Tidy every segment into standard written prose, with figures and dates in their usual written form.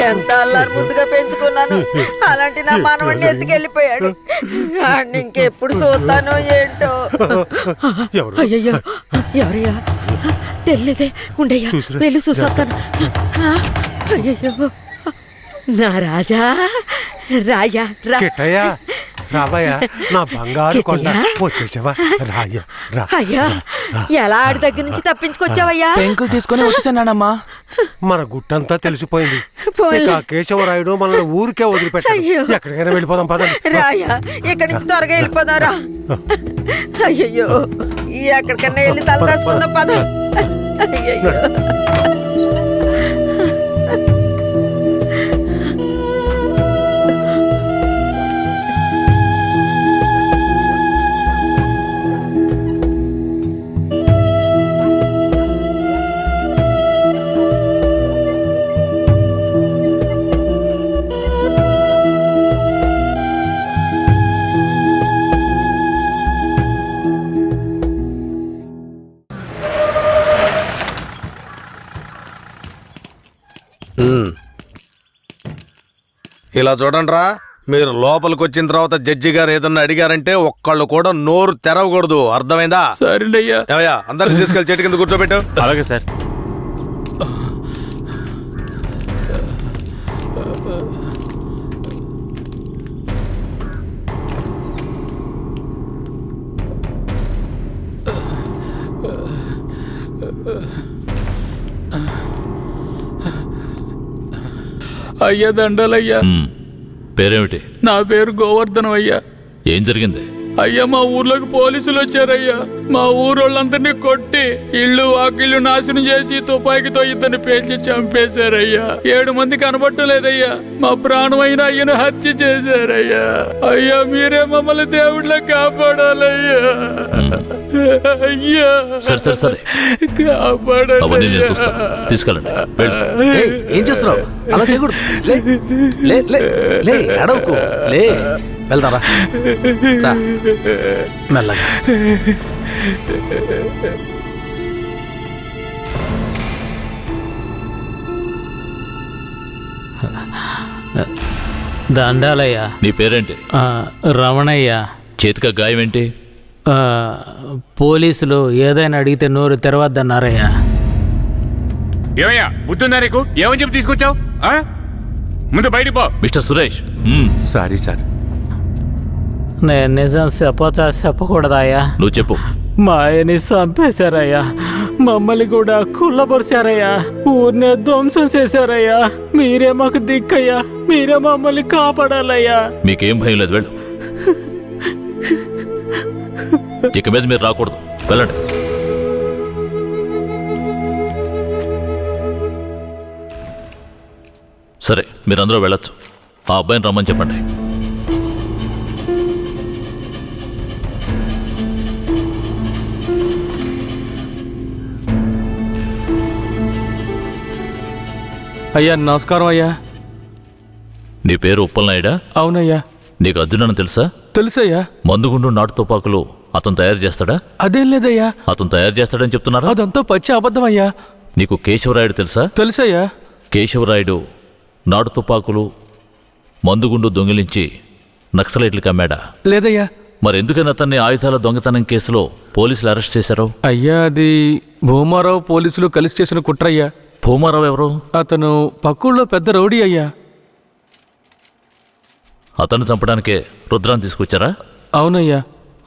ఎంత అల్లారు ముద్దుగా పెంచుకున్నాను, అలాంటి నా మనవడిని ఎత్తుకెళ్ళిపోయాడు. ఇంకెప్పుడు చూస్తానో ఏంటో. అయ్యయ్యో, ఎవరయ్యా? తెలియదే, ఉండయ్యా, వెళ్ళి చూసొస్తాను. అయ్యయ్యో, నా రాజా, రాయా రా. రాబోయా నా బంగారు కొండ, వచ్చేసావా? రాయ్యా రా. అయ్యా, ఎలా ఆడి దగ్గర నుంచి తప్పించుకొచ్చావయ్యా? పెంకులు తీసుకొని వచ్చేసానమ్మా. మన గుట్టంతా తెలిసిపోయింది. ఇక కేశవరాయుడు మనల్ని ఊరికే వదిలిపెట్టాడు. ఎక్కడికైనా వెళ్ళిపోదాం పదండి. రాయా, ఇక్కడి నుంచి త్వరగా వెళ్ళిపోదాం రా. అయ్యయ్యో, ఎక్కడికన్నా వెళ్ళి తల దాచుకుందాం పద. అయ్యయ్యో, ఇలా చూడండి రా, మీరు లోపలికి వచ్చిన తర్వాత జడ్జి గారు ఏదన్నా అడిగారంటే ఒక్కళ్ళు కూడా నోరు తెరవకూడదు, అర్థమైందా? సరేనయ్యా. అందరిని తీసుకెళ్లి చెట్టు కింద కూర్చోబెట్టు. అలాగే సార్. అయ్యా దండాలయ్యా. పేరేమిటి? నా పేరు గోవర్ధనం అయ్యా. ఏం జరిగింది? అయ్యా, మా ఊర్లోకి పోలీసులు వచ్చారయ్యా. మా ఊరోళ్ళందరినీ కొట్టి ఇళ్ళు వాకిళ్ళు నాశనం చేసి తుపాకీతో ఇద్దరిని పేల్చి చంపేశారయ్యా. 7 మంది కనబట్టలేదయ్యా. మా ప్రాణమైన అయ్యను హత్య చేశారయ్యా. అయ్యా, మీరే మమ్మల్ని దేవుళ్ళ కాపాడాలయ్యా. అయ్యా, సరే కాపాడాలి. తీసుకెళ్ళండి. ఏం చేస్తున్నావు? అలా చేయకూడదు. అడవుకు లే, వెళ్తారా? మెల్లగా. దండాలయ్యా. నీ పేరేంటి? రమణయ్య. చేతిక గాయం ఏంటి? పోలీసులు ఏదైనా అడిగితే నోరు తెరవద్దన్నారయ్యా. ఏమయ్యా, బుద్ధుందా నీకు? ఏమని చెప్పి తీసుకొచ్చావు? ముందు బయటికి పో. మిస్టర్ సురేష్. Sorry sir. నేను నిజం చెప్పకూడదాయా? నువ్వు చెప్పు. మా ఆయన్ని చంపేశారయ్యా. మమ్మల్ని కూడా కుళ్ళబరిచారయ్యా. ఊరినే ధ్వంసం చేశారయ్యా. మీరే మాకు దిక్కయ్యా. మీరే మమ్మల్ని కాపాడాలయ్యా. మీకేం భయం లేదు, వెళ్ళు. ఇక మీద మీరు రాకూడదు, వెళ్ళండి. సరే, మీరందరూ వెళ్ళొచ్చు. ఆ అబ్బాయిని రమ్మని చెప్పండి. అయ్యా, నమస్కారం అయ్యా. నీ పేరు ఉప్పలనాయుడా? అవునయ్యా. నీకు అర్జునని తెలుసా? తెలుసయ్యా. మందుగుండు నాటు తుపాకులు అతను తయారు చేస్తాడా? అదేం లేదయ్యా. అతను తయారు చేస్తాడని చెప్తున్నారా? అదంతా పచ్చి అబద్ధమయ్యా. నీకు కేశవరాయుడు తెలుసా? తెలుసయ్యా. కేశవరాయుడు నాటు తుపాకులు మందుగుండు దొంగిలించి నక్సలైట్లకు అమ్మాడా? లేదయ్యా. మరెందుకని అతన్ని ఆయుధాల దొంగతనం కేసులో పోలీసులు అరెస్ట్ చేశారు? అయ్యా, అది భూమారావు పోలీసులు కలిసి చేసిన కుట్రయ్యా. భూమారావు ఎవరు? అతను పక్కూళ్ళో పెద్ద రౌడీ అయ్యా. అతన్ని చంపడానికే రుద్రాన్ని తీసుకొచ్చారా? అవునయ్యా.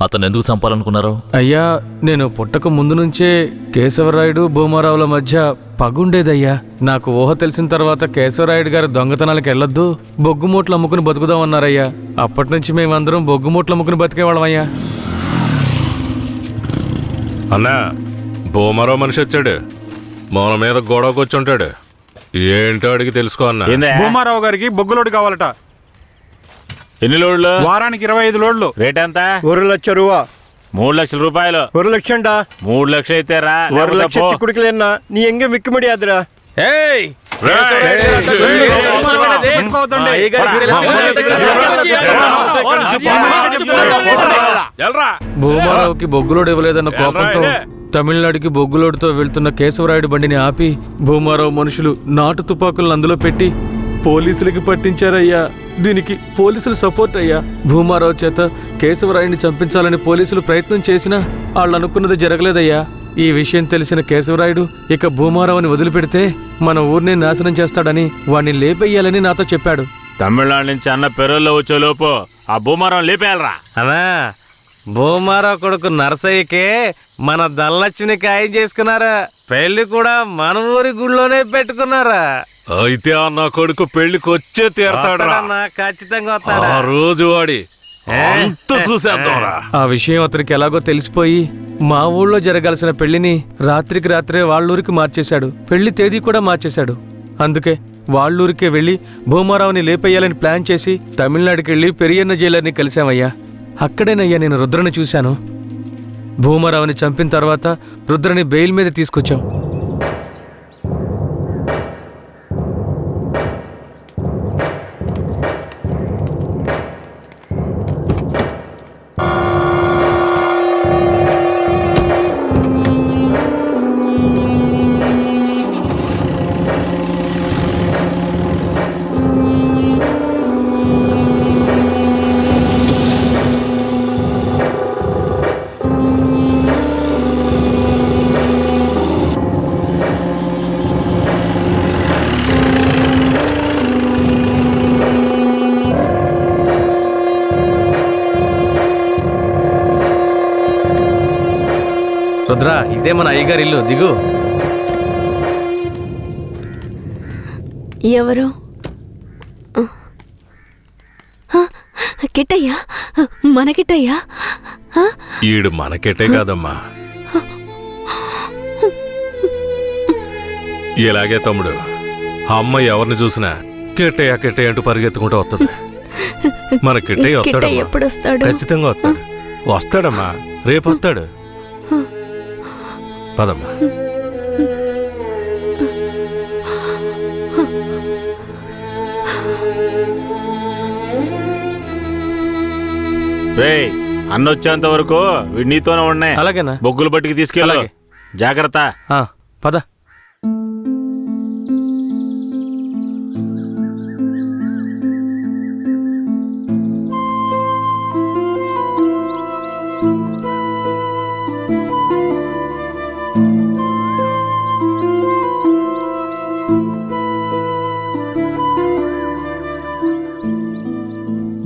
అతను ఎందుకు చంపాలనుకున్నారు? అయ్యా, నేను పుట్టక ముందు నుంచే కేశవరాయుడు భూమారావుల మధ్య పగుండేదయ్యా. నాకు ఊహ తెలిసిన తర్వాత కేశవరాయుడు గారు దొంగతనాలకు వెళ్ళొద్దు, బొగ్గుమూట్లు అమ్ముకుని బతుకుదామన్నారయ్యా. అప్పటి నుంచి మేమందరం బొగ్గుమూట్లు అమ్ముకుని బతికేవాళ్ళమయ్యా. అన్నా, భూమరో మనిషి వచ్చాడు. మన మీద గొడవకు వచ్చి ఉంటాడు. ఏంటో అడిగి తెలుసుకో అన్నా. భూమారావు గారికి బొగ్గులోడు కావాలట. ఎన్ని లోడ్లు? వారానికి 25 లోడ్లు. రేట్ ఎంత? 1 లక్ష రూపా. 3 లక్షల రూపాయలు. 1 లక్షండా? 3 లక్షలు అయితే రా. 1 లక్ష చిక్కుడుకులేనా? నీ ఎంగే మిక్కి ముడియాదురా. భూమారావుకి బొగ్గులోడు ఇవ్వలేదన్న కోపంతో తమిళనాడుకి బొగ్గులోడుతో వెళ్తున్న కేశవరాయుడు బండిని ఆపి భూమారావు మనుషులు నాటు తుపాకులను అందులో పెట్టి పోలీసులకి పట్టించారయ్యా. దీనికి పోలీసులు సపోర్ట్ అయ్యా. భూమారావు చేత కేశవరాయుడిని చంపించాలని పోలీసులు ప్రయత్నం చేసినా వాళ్ళు అనుకున్నది జరగలేదయ్యా. ఈ విషయం తెలిసిన కేశవరాయుడు ఇక భూమారావుని వదిలిపెడితే మన ఊరిని నాశనం చేస్తాడని వాణ్ణి లేపేయాలని నాతో చెప్పాడు. తమిళనాడు నుంచి అన్న పెరోల్లో వచ్చేలోపు ఆ భూమారం లేపేయాలరా. అనా భూమారావు కొడుకు నరసయ్యకే మన ధనలక్ష్మిని ఖాయం చేసుకున్నారా. పెళ్లి కూడా మన ఊరి గుళ్ళోనే పెట్టుకున్నారా. అయితే నా కొడుకు పెళ్లికి వచ్చే తీరతాడు. వస్తాడన్నా, ఖచ్చితంగా వస్తాడా. ఆ రోజు వాడి అంత చూసేద్దాంరా. ఆ విషయం అతనికి ఎలాగో తెలిసిపోయి మా ఊళ్ళో జరగాల్సిన పెళ్లిని రాత్రికి రాత్రే వాళ్ళూరికి మార్చేశాడు. పెళ్లి తేదీ కూడా మార్చేశాడు. అందుకే వాళ్ళూరికే వెళ్లి భూమారావుని లేపేయాలని ప్లాన్ చేసి తమిళనాడుకి వెళ్లి పెరియన్న జైలర్ని కలిశామయ్యా. అక్కడేనయ్యా నేను రుద్రని చూశాను. భూమారావుని చంపిన తర్వాత రుద్రని బెయిల్ మీద తీసుకొచ్చాం. రుద్ర, ఇదే మన అయ్యగారి ఇల్లు, దిగు. ఎవరు? కిట్టయ్యా, మన కిట్టయ్యా. ఈడు మనకెటే కాదమ్మా. ఇలాగే తమ్ముడు, అమ్మ ఎవరిని చూసినా కిట్టయ్య కిట్టయ్య అంటూ పరిగెత్తుకుంటూ వస్తుంది. మన కిట్టయ్య వస్తాడు, ఎప్పుడు వస్తాడు? ఖచ్చితంగా వస్తాడు. వస్తాడమ్మా, రేపు వస్తాడు. పదమ్మా. రేయ్, అన్న వచ్చేంత వరకు వీడు నీతోనే ఉన్నాయి. అలాగేనా? బొగ్గులు బట్టికి తీసుకెళ్ళు. అలాగే. జాగ్రత్త. పద.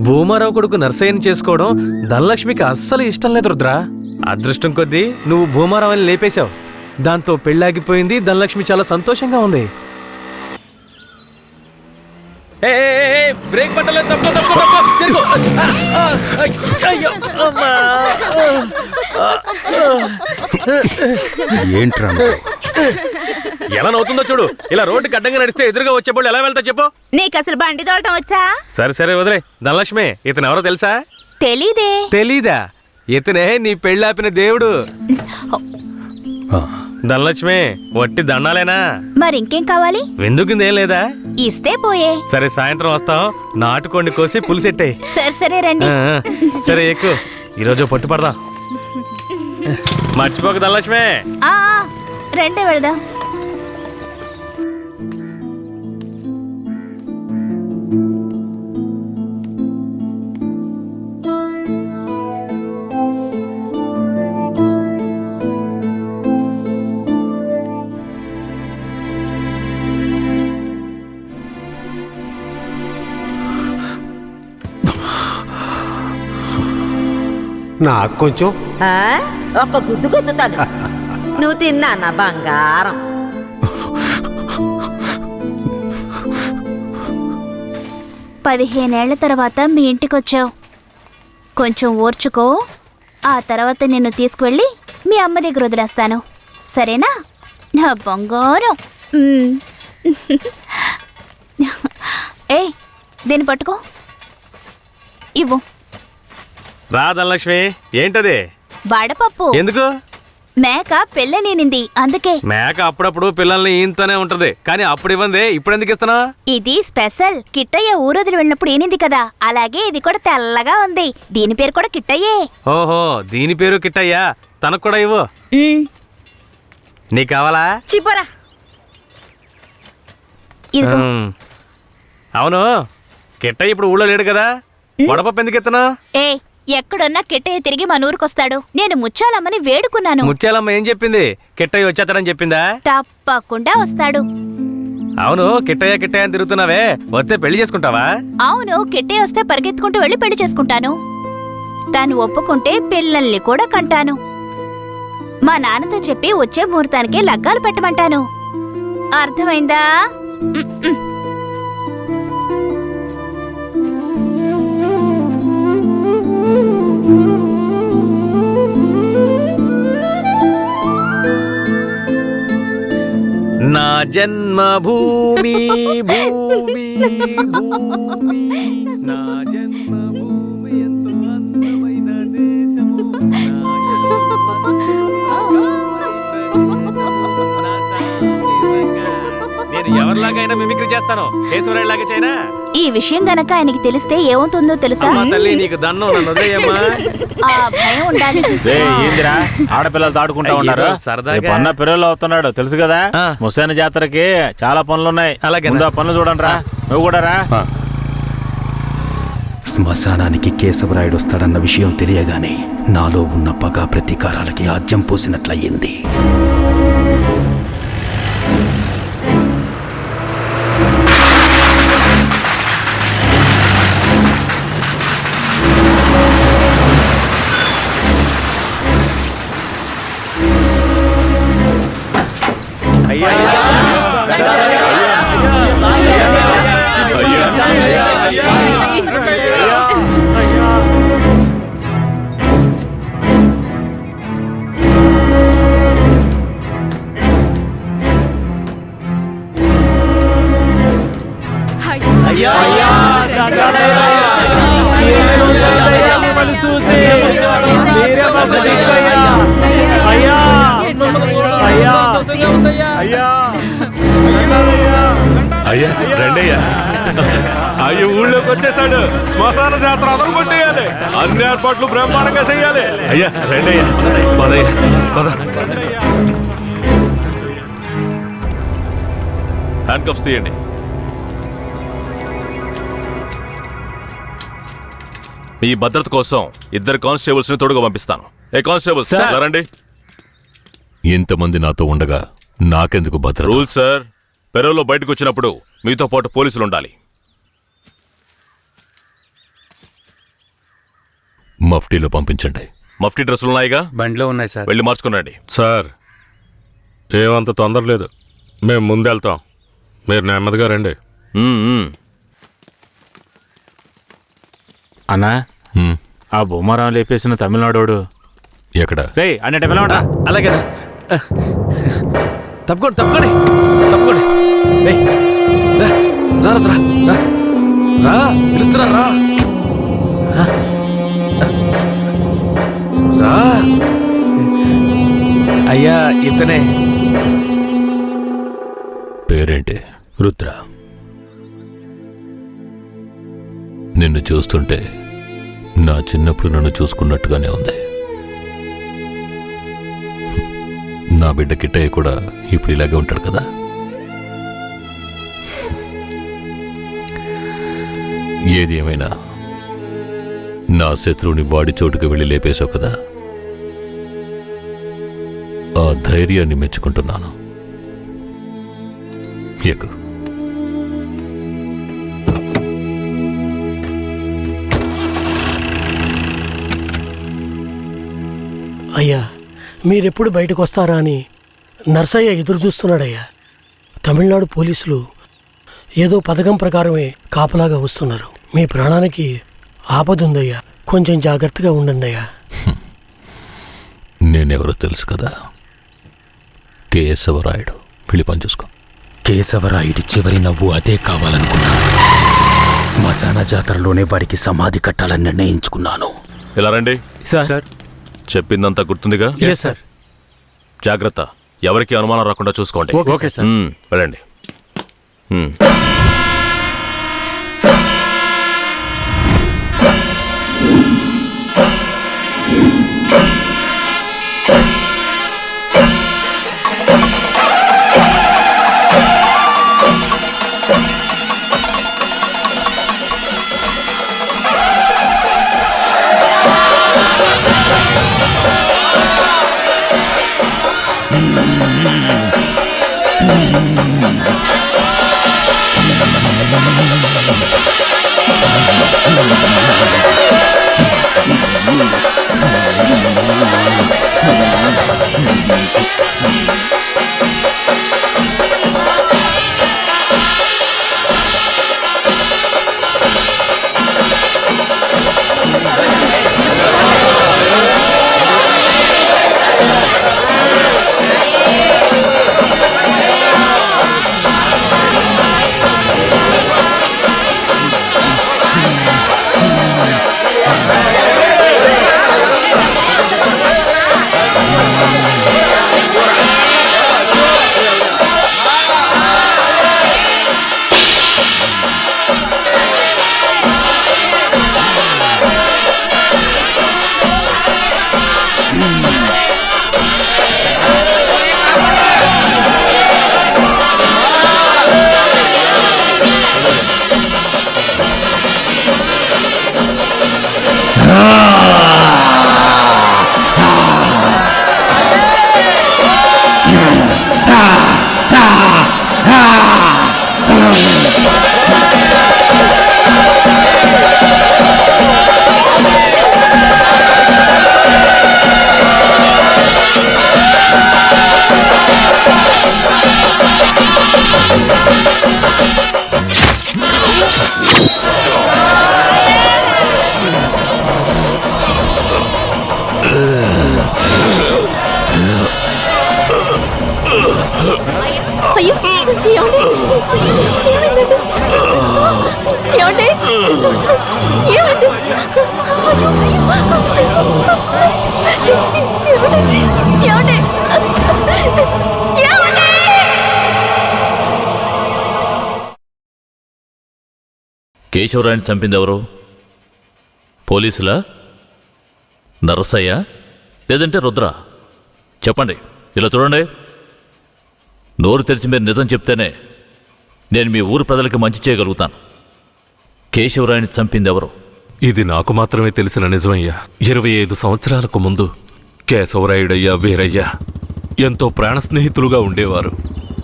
భూమారావు కొడుకు నర్సయ్యని చేసుకోవడం ధనలక్ష్మికి అస్సలు ఇష్టం లేదు రుద్ర. అదృష్టం కొద్దీ నువ్వు భూమారావుని లేపేశావు. దాంతో పెళ్ళాగిపోయింది. ధనలక్ష్మి చాలా సంతోషంగా ఉంది. బ్రేక్ పట్టలేదు. ఏంట్రా ఎలా నవ్వుతుందో చూడు. ఇలా రోడ్డుకి అడ్డంగా నడిస్తే ఎదురుగా వచ్చేప్పుడు ఎలా వెళ్తా చెప్పు. నీకు అసలు బండి తోడటం వచ్చా? సరే సరే వదిలే. ధనలక్ష్మి, ఇతను ఎవరో తెలుసా? తెలీదే. తెలీదా? ఇతనే నీ పెళ్ళాపిన దేవుడు. ధనలక్ష్మి, వట్టి దండాలేనా? మరింకేం కావాలి? విందుకుందేం లేదా? ఇస్తే పోయే. సరే, సాయంత్రం వస్తాం. నాటుకోండి కోసి పులిసెట్టాయి. సరే సరే రండి. సరే ఎక్కు. ఈరోజు పట్టు పడదాం. మర్చిపోక ధనలక్ష్మి. రండి వెళదాం. నాకు కొంచెం ఒక గుద్దు గుద్దుతాను. నువ్వు తిన్నా నా బంగారం. పదిహేనేళ్ల తర్వాత మీ ఇంటికొచ్చావు. కొంచెం ఓర్చుకో. ఆ తర్వాత నిన్ను తీసుకువెళ్ళి మీ అమ్మ దగ్గర వదిలేస్తాను. సరేనా నా బంగారం? ఏయ్, దీన్ని పట్టుకో. ఇవ్వు. రా ధనలక్ష్మి. ఏంటది? వడపప్పు. ఎందుకు? మేక పెళ్ళనేనింది, అందుకే. మేక అప్పుడప్పుడు పిల్లల్ని ఈంతనే ఉంటది, కానీ అప్పుడు ఇవ్వండి. ఇప్పుడు ఎందుకు ఇస్తున్నా? ఇది స్పెషల్. కిట్టయ్య ఊరొదిలి వెళ్ళినప్పుడు ఏనింది కదా, అలాగే ఇది కూడా తెల్లగా ఉంది. దీని పేరు కూడా కిట్టయ్యే. ఓహో, దీని పేరు కిట్టయ్యా. తనకు కూడా ఇవ్వు. నీకు కావాలా? చిపోరా. ఇదిగో. అవును కిట్టయ్య ఇప్పుడు ఊళ్ళో లేడు కదా, వడపప్పు ఎందుకు ఎత్తనా? ఏ ఎక్కడున్నా కిట్టయ్య తిరిగి మన ఊరికొస్తాడు. నేను ముచ్చాలమ్మని వేడుకున్నాను. ముత్యాలమ్మ ఏం చెప్పింది? కిట్టయ్య వచ్చేస్తాడని చెప్పిందా? తప్పకుండా వస్తాడు. అవును కిట్టయ్య కిట్టయ్య అని తిరుగుతున్నావే, వస్తే పెళ్లి చేసుకుంటావా? అవును, కిట్టయ్య వస్తే పరిగెత్తుకుంటూ వెళ్ళి పెళ్లి చేసుకుంటాను. తాను ఒప్పుకుంటే పిల్లల్ని కూడా కంటాను. మా నాన్నతో చెప్పి వచ్చే ముహూర్తానికి లగ్గాలు పెట్టమంటాను. అర్థమైందా? నా జన్మభూమి భూమి భూమి నా జన్మభూమి ఎంతో అందమైన దేశము. నేను ఎవరిలాగైనా మిమిక్రీ చేస్తాను, కేశవరాయుడులాగా చేయనా? ఈ విషయం గనక ఆయనకి తెలిస్తే ఏమవుతుందో తెలుసా? అమ్మా తల్లి నీకు దండం, నన్ను వదిలేయమ్మా. ఆ భయం ఉండాలి. ఏందిరా ఆడపిల్లలు ఆడుకుంటా ఉన్నారు, సరదాగా. పన్న పిల్లలు అవుతున్నాడు తెలుసు కదా. ముసాని జాతరకి చాలా పనులున్నాయి. అలాగే ముందు ఆ పనులు చూడండి రా. నువ్వు కూడా రా. శ్మశానానికి కేశవరాయుడు వస్తాడన్న విషయం తెలియగానే నాలో ఉన్న పగ ప్రతీకారాలకి ఆజ్యం పోసినట్లయింది. అయ్యా రండయ్యా. అయ్య ఊళ్ళోకి వచ్చేసాడు. శ్మశాన జాతర అదరు కొట్టేయాలి. అన్ని ఏర్పాట్లు బ్రహ్మాండంగా చెయ్యాలి. అయ్యా రండయ్యా, పదయ్యా పద. హ్యాండ్ కఫ్స్ తీయండి. మీ భద్రత కోసం 2 కానిస్టేబుల్స్ ని తోడుగా పంపిస్తాను. ఏ కానిస్టేబుల్స్ రండి. ఇంతమంది నాతో ఉండగా నాకెందుకు భద్రత? రూల్ సార్, పెరోలో బయటకు వచ్చినప్పుడు మీతో పాటు పోలీసులు ఉండాలి. మఫ్టీలో పంపించండి. మఫ్టీ డ్రెస్సులు ఉన్నాయిగా? బండిలో ఉన్నాయి సార్. వెళ్ళి మార్చుకునండి. సార్ ఏమంత తొందర లేదు, మేము ముందెళ్తాం, మీరు నెమ్మదిగా రండి. అన్నా ఆ బొమ్మరాం లేపేసిన తమిళనాడోడు ఎక్కడ? రే అన్నట్టు పిలవండి. అలాగేనా? తప్పకోండి తప్పకోండి తప్పకోండి. రా పిలుస్తున్నా రా. రా అయ్యా, ఇతనే. పేరేంటి? రుద్ర. నిన్ను చూస్తుంటే నా చిన్నప్పుడు నన్ను చూసుకున్నట్టుగానే ఉంది. నా బిడ్డ కిట్టయ్య కూడా ఇప్పుడు ఇలాగే ఉంటాడు కదా. ఏది ఏమైనా నా శత్రువుని వాడి చోటుకు వెళ్ళి లేపేశావు కదా, ఆ ధైర్యాన్ని మెచ్చుకుంటున్నాను. ఎక్కు. అయ్యా మీరెప్పుడు బయటకు వస్తారా అని నర్సయ్య ఎదురు చూస్తున్నాడయ్యా. తమిళనాడు పోలీసులు ఏదో పథకం ప్రకారమే కాపలాగా వస్తున్నారు. మీ ప్రాణానికి ఆపదుందయ్యా, కొంచెం జాగ్రత్తగా ఉండండి అయ్యా. నేనెవరో తెలుసు కదా, కేశవరాయుడు. వెళ్ళి పని చూసుకో. కేశవరాయుడి చివరి నవ్వు అదే కావాలనుకున్నాను. శ్మశాన జాతరలోనే వాడికి సమాధి కట్టాలని నిర్ణయించుకున్నాను. ఇలా రండి. సార్ చెప్పిందంతా గుర్తుందిగా? సార్. జాగ్రత్త, ఎవరికి అనుమానం రాకుండా చూసుకోండి. Okay sir. వెళ్ళండి. అయ్యో ఏమండి ఏమండి ఏమండి కేశవరాయని చంపింది ఎవరు? పోలీసులా, నరసయ్య, లేదంటే రుద్ర? చెప్పండి. ఇలా చూడండి, నోరు తెరిచి మీరు నిజం చెప్తేనే నేను మీ ఊరు ప్రజలకి మంచి చేయగలుగుతాను. కేశవరాయని చంపింది ఎవరు? ఇది నాకు మాత్రమే తెలిసిన నిజమయ్యా. 25 సంవత్సరాలకు ముందు కేశవరాయుడయ్యా, వీరయ్య ఎంతో ప్రాణ స్నేహితులుగా ఉండేవారు.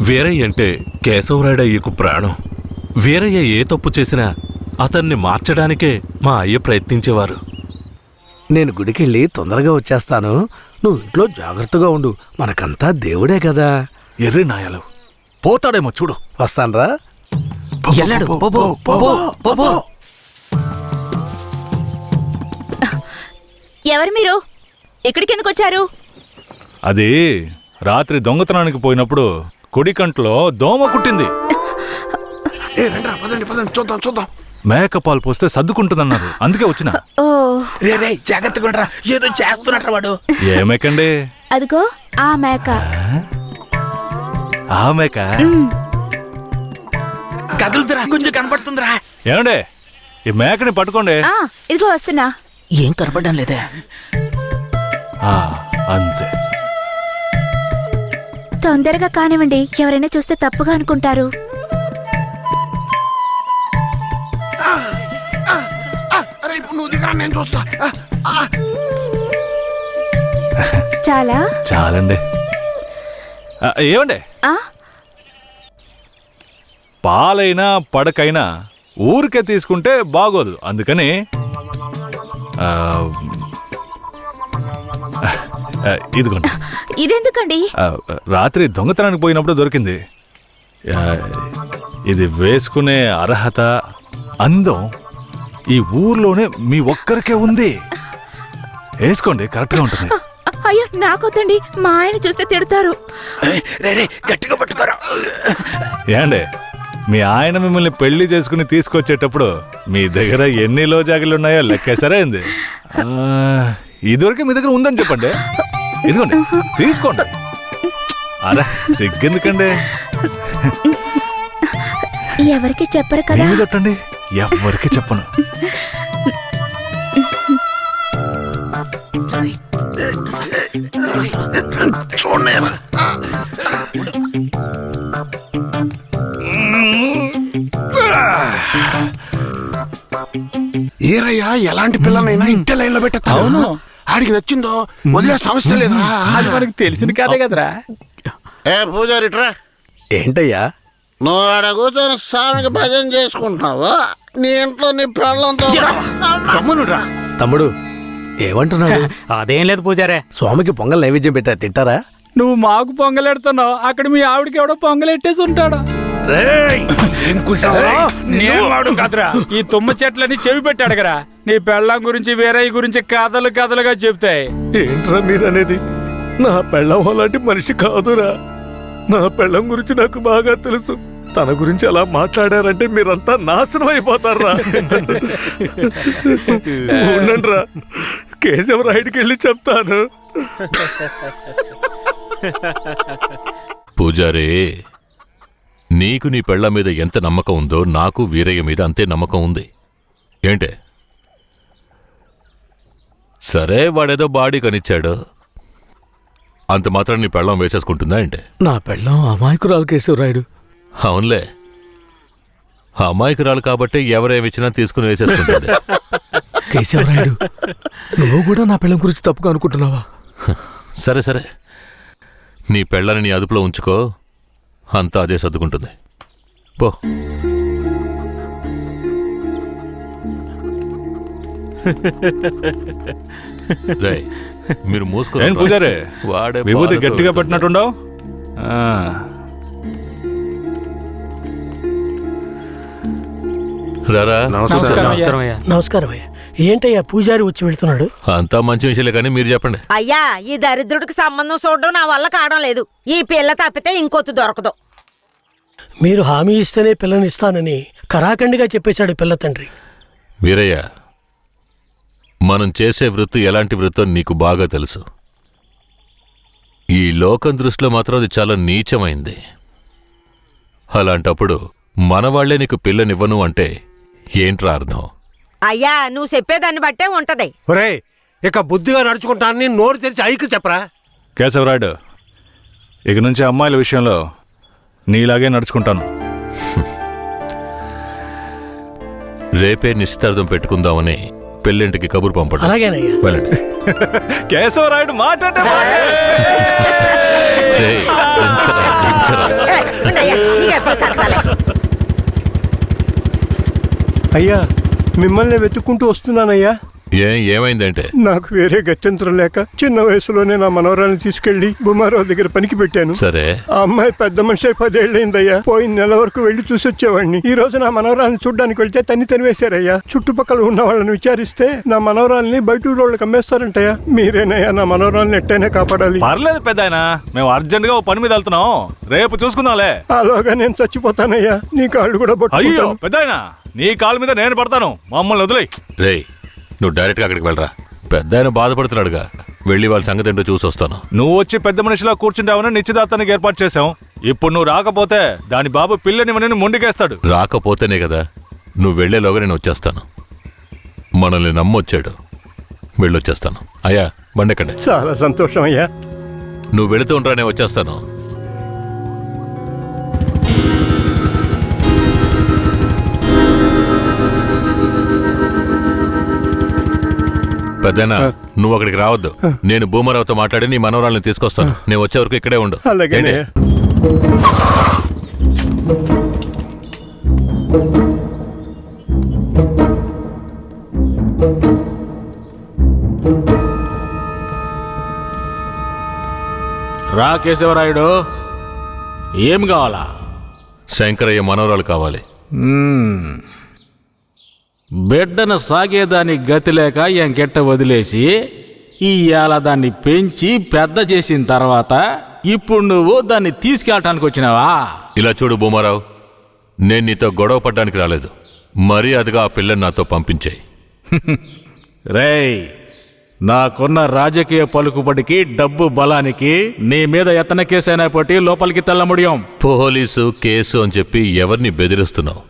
వీరయ్య అంటే కేశవరాయుడయ్యకు ప్రాణం. వీరయ్య ఏ తప్పు చేసినా అతన్ని మార్చడానికే మా అయ్య ప్రయత్నించేవారు. నేను గుడికెళ్ళి తొందరగా వచ్చేస్తాను, నువ్వు ఇంట్లో జాగ్రత్తగా ఉండు, మనకంతా దేవుడే కదా. ఎర్రి నాయాలు పోతాడేమో చూడు. వస్తాన్రా. ఎవరు మీరు? ఇక్కడికి ఎందుకు వచ్చారు? అది రాత్రి దొంగతనానికి పోయినప్పుడు కుడి కంట్లో దోమ కుట్టింది. చూద్దాం. మేకపాలు పోస్తే సర్దుకుంటుందన్నారు, అందుకే వచ్చిన. ఓ జాగ్రత్తగా ఏదో చేస్తున్నట్రా వాడు. ఏ మేకండి? అదిగో ఆ మేక. ఆ మేక కదులుతురా, కొంచెం కనపడుతుందిరా. ఏమండే, ఈ మేకని పట్టుకోండి. ఇదిగో వస్తున్నా. ఏం కనపడడం లేదే. అంతే. తొందరగా కానివ్వండి, ఎవరైనా చూస్తే తప్పుగా అనుకుంటారు. నేను చూస్తా. చాలా చాలండి. ఏమండే, పాలైనా పడకైనా ఊరికే తీసుకుంటే బాగోదు, అందుకని ఇదిగోండి. ఇదెందుకండి? రాత్రి దొంగతనానికి పోయినప్పుడు దొరికింది. ఇది వేసుకునే అర్హత, అందం ఈ ఊర్లోనే మీ ఒక్కరికే ఉంది. వేసుకోండి, కరెక్ట్గా ఉంటుంది. అయ్యో నాకొద్దండి, మా ఆయన చూస్తే తిడతారు. గట్టిగా పట్టుకోరా. ఏండే, మీ ఆయన మిమ్మల్ని పెళ్లి చేసుకుని తీసుకొచ్చేటప్పుడు మీ దగ్గర ఎన్ని లోజాగిలున్నాయో లెక్కేసరే అయింది. ఇదివరకు మీ దగ్గర ఉందని చెప్పండి. ఇదిగోండి, తీసుకోండి. అరే సిగ్గెందుకండి? ఎవరికి చెప్పరు కదా. కొట్టండి, ఎవరికి చెప్పను. ఏరయ్యా, ఎలాంటి పిల్లనైనా ఇంటి లైన్ లో పెట్టేస్తాను. ఆడికి నచ్చిందో వదిలే సమస్య లేదురా. అది మనకు తెలిసిన కదే కదరా. పూజారిట్రా. ఏంటయ్యా, నువ్వు ఆడ కూర్చొని స్వామికి భజన చేసుకుంటున్నావు, నీ ఇంట్లో నీ పెళ్ళంతో తమ్ముడు ఏమంటున్నాడు? అదేం లేదు పూజారే. స్వామికి పొంగల్ నైవేద్యం పెట్టా, తింటారా? నువ్వు మాకు పొంగలెడుతున్నావు, అక్కడ మీ ఆవిడకి ఎవడో పొంగలెట్టేసి ఉంటాడా? నేవాడు కదరా, ఈ తుమ్మ చెట్లని చెవి పెట్టాడు కదా. నీ పెళ్ళం గురించి వేరే గురించి కథలు కథలుగా చెప్తాయి. ఏంట్రా మీరనేది? నా పెళ్ళం అలాంటి మనిషి కాదురా. నా పెళ్ళం గురించి నాకు బాగా తెలుసు. తన గురించి అలా మాట్లాడారంటే మీరంతా నాశనం అయిపోతారా. ఉండండిరా, కేశవరాయుడికి వెళ్ళి చెప్తాను. పూజారే, నీకు నీ పెళ్ళ మీద ఎంత నమ్మకం ఉందో నాకు వీరయ్య మీద అంతే నమ్మకం ఉంది. ఏంటే? సరే, వాడేదో బాడీ కనిచ్చాడు, అంత మాత్రం నీ పెళ్ళం వేసేసుకుంటుందా ఏంటే? నా పెళ్ళం అమాయకురాలు కేశవరాయుడు. అవునులే, అమాయకురాలు కాబట్టి ఎవరేమిచ్చినా తీసుకుని వేసేసుకుంటుంది. కేశవరాయుడు, నువ్వు కూడా నా పెళ్ళం గురించి తప్పుగా అనుకుంటున్నావా? సరే సరే, నీ పెళ్ళని నీ అదుపులో ఉంచుకో, అంతా అదే సర్దుకుంటుంది. పో. రేయ్, మీరు మూసుకుని పూజారే, వాడే విభూతి గట్టిగా పెట్టినట్టుండవు. రారా. నమస్కారం అయ్యా. ఏంటయ్యా పూజారి వచ్చి వెళ్తున్నాడు? అంతా మంచి విషయాలే, కానీ మీరు చెప్పండి. అయ్యా, ఈ దరిద్రుడికి సంబంధం చూడడం నా వల్ల కావడం లేదు. ఈ పిల్ల తప్పితే ఇంకొత్తు దొరకదు. మీరు హామీ ఇస్తేనే పిల్లనిస్తానని కరాఖండిగా చెప్పేశాడు పిల్ల తండ్రి. వీరయ్య, మనం చేసే వృత్తి ఎలాంటి వృత్తో నీకు బాగా తెలుసు. ఈ లోకం దృష్టిలో మాత్రం అది చాలా నీచమైంది. అలాంటప్పుడు మనవాళ్లే నీకు పిల్లనివ్వను అంటే ఏంట్రా అర్థం? అయ్యా, నువ్వు చెప్పేదాన్ని బట్టే ఉంటది. ఒరేయ్, ఇక బుద్ధిగా నడుచుకుంటానని నోరు తెరిచి ఐకి చెప్పరా. కేశవరాయుడు, ఇక నుంచి అమ్మాయిల విషయంలో నీలాగే నడుచుకుంటాను. రేపే నిశ్చితార్థం పెట్టుకుందామని పెళ్ళింటికి కబురు పంపడం. అలాగేనయ్యా. వెళ్ళండి. కేశవరాయుడు మాట్లాడే అయ్యా, మిమ్మల్ని వెతుక్కుంటూ వస్తున్నానయ్యా. ఏమైందంటే? నాకు వేరే గత్యంతరం లేక చిన్న వయసులోనే నా మనవరాలను తీసుకెళ్లి బుమారావు దగ్గర పనికి పెట్టాను. సరే, ఆ అమ్మాయి పెద్ద మనిషి 10 ఏళ్ళైందయ్యా. పోయిన నెల వరకు వెళ్లి చూసొచ్చేవాడిని. ఈ రోజు నా మనవరాలను చూడ్డానికి వెళ్తే తనివేశారయ్యా. చుట్టుపక్కల ఉన్న వాళ్ళని విచారిస్తే నా మనవరాల్ని బయట ఊరోళ్ళకి అమ్మేస్తారంటయ్యా. మీరేనయ్యా నా మనవరాలను ఎట్టయినా కాపాడాలి. పర్లేదు పెద్దాయనా, మేము అర్జెంట్ గా పని మీద వెళ్తున్నాం, రేపు చూసుకుందాంలే. అలాగా నేను చచ్చిపోతానయ్యా. నీ కాళ్ళు కూడా అయ్యో పెద్దాయనా, నీ కాళ్ళ మీద నేను పడతాను, మమ్మల్ని వదిలే. రేయ్, నువ్వు డైరెక్ట్గా అక్కడికి వెళ్ళరా. పెద్ద ఆయన బాధపడుతున్నాడుగా, వెళ్ళి వాళ్ళ సంగతి ఏంటో చూసి వస్తాను. నువ్వు వచ్చి పెద్ద మనిషిలా కూర్చుంటావని నిశ్చితార్థానికి ఏర్పాటు చేశాం. ఇప్పుడు నువ్వు రాకపోతే దాని బాబు పిల్లని మొండికేస్తాడు. రాకపోతేనే కదా, నువ్వు వెళ్లేలోగా నేను వచ్చేస్తాను. మనల్ని నమ్మొచ్చాడు, వెళ్ళొచ్చేస్తాను. అయ్యా, బండెక్కండి. చాలా సంతోషం అయ్యా. నువ్వు వెళుతూ ఉండరా, నేను వచ్చేస్తాను. పెద్దనా, నువ్వు అక్కడికి రావద్దు. నేను భూమరావుతో మాట్లాడి నీ మనవరాలను తీసుకొస్తాను. నేను వచ్చే వరకు ఇక్కడే ఉండు. అలాగే. రా కేశవరాయుడు, ఏం కావాలా? శంకరయ్య మనవరాలు కావాలి. బిడ్డను సాగేదాని గతి లేక ఎంకెట్ట వదిలేసి ఇవాళ దాన్ని పెంచి పెద్ద చేసిన తర్వాత ఇప్పుడు నువ్వు దాన్ని తీసుకెళ్ళటానికి వచ్చినావా? ఇలా చూడు భూమారావు, నేను నీతో గొడవ పడ్డానికి రాలేదు. మర్యాదగా ఆ పిల్లని నాతో పంపించేయి. రేయ్, నాకున్న రాజకీయ పలుకుబడికి డబ్బు బలానికి నీ మీద ఎత్తన కేసైనా పట్టి లోపలికి తెల్ల ముడియం. పోలీసు కేసు అని చెప్పి ఎవరిని బెదిరిస్తున్నావు?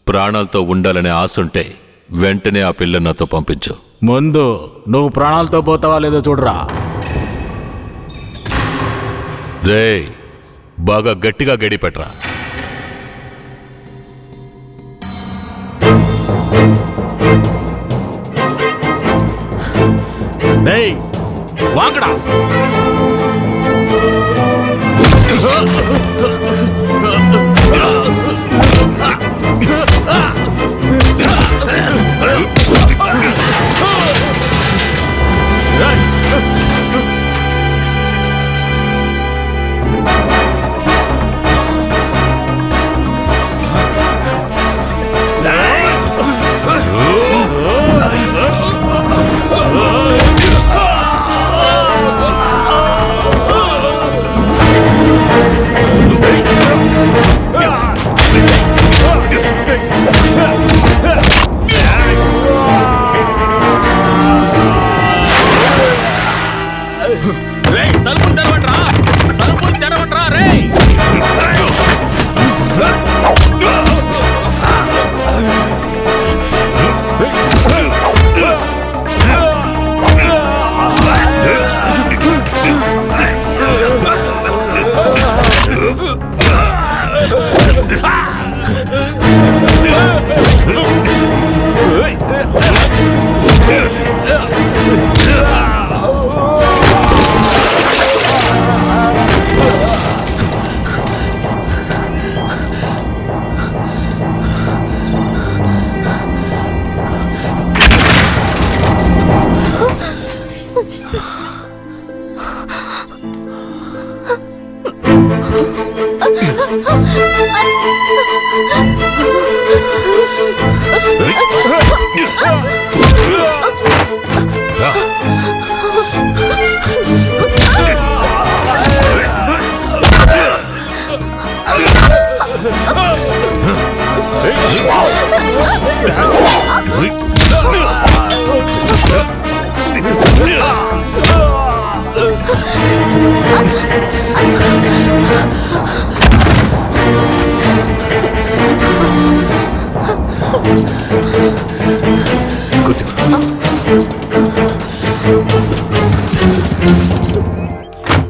ప్రాణాలతో ఉండాలనే ఆశుంటే వెంటనే ఆ పిల్లని నాతో పంపించు. ముందు నువ్వు ప్రాణాలతో పోతావా లేదో చూడరా. రేయ్, బాగా గట్టిగా గడి పెట్టరా. డేయ్, వాంగడా.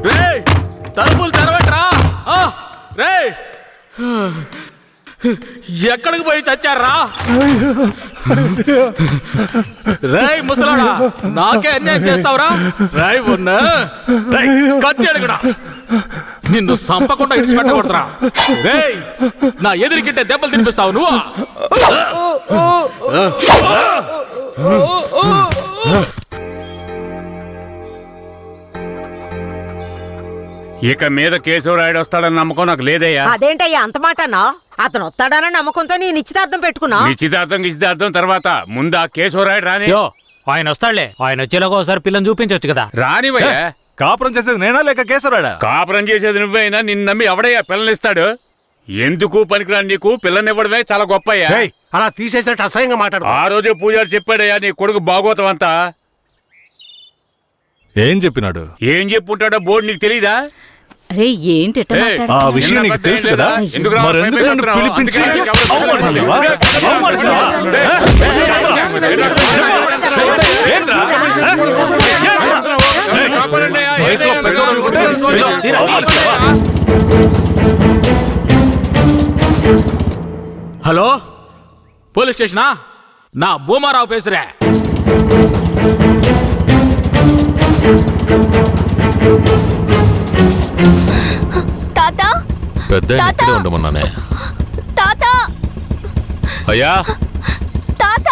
రేయ్, తలుపులు తెరవట్రా. రేయ్, ఎక్కడికి పోయి చచ్చారా? రేయ్ ముసలాడా, నాకే అన్యాయం చేస్తావురా? రాయ్ ఉన్నా కత్తి అడుగుడా, నిన్ను సంపకుండా ఇచ్చిపెట్టకూడదురా. రేయ్, నా ఎదురుకిట్టే దెబ్బలు తినిపిస్తావు నువ్వు. ఇక మీద కేశవరాయుడు వస్తాడని నమ్మకం నాకు లేదయ్యా. అదేంటయ్యా అంత మాటనా? అతను వస్తాడన్న నమ్మకంతో నీ నిశ్చితార్థం పెట్టుకున్నా. నిశ్చితార్థం తర్వాత ముందు ఆ కేశవరాయుడు రాని. ఆయన వస్తాడులే, ఆయన వచ్చేలాగా ఒకసారి పిల్లని చూపించొచ్చు కదా. రానివయ్యా. కాపురం చేసేది నేనా లేక కేశవరాయుడా? కాపురం చేసేది నువ్వైనా నిన్ను నమ్మి ఎవడయ్యా పిల్లనిస్తాడు? ఎందుకు పనికిరాని నీకు పిల్లనివ్వడమే చాలా గొప్పయ్యా. అలా తీసేసినట్టు అసహ్యంగా మాట్లాడు. ఆ రోజే పూజారి చెప్పాడయ్యా నీ కొడుకు భాగవతం అంతా. ఏం చెప్పినాడు? ఏం చెప్పుంటాడో బోర్డు నీకు తెలీదా? అరే ఏంటి ఆ విషయం నీకు తెలుసు కదా, మరెందుకు నన్ను పిలిపించి అవమానిస్తావా? ఏంట్రా? వయసులో పెద్దోడు అనుకుంటే అవమానిస్తావా? Hello, police స్టేషనా? నా భూమారావు పేసురే. తాత పెద్ద ఇక్కడే ఉండమన్నానే. తాత అయ్యా, తాత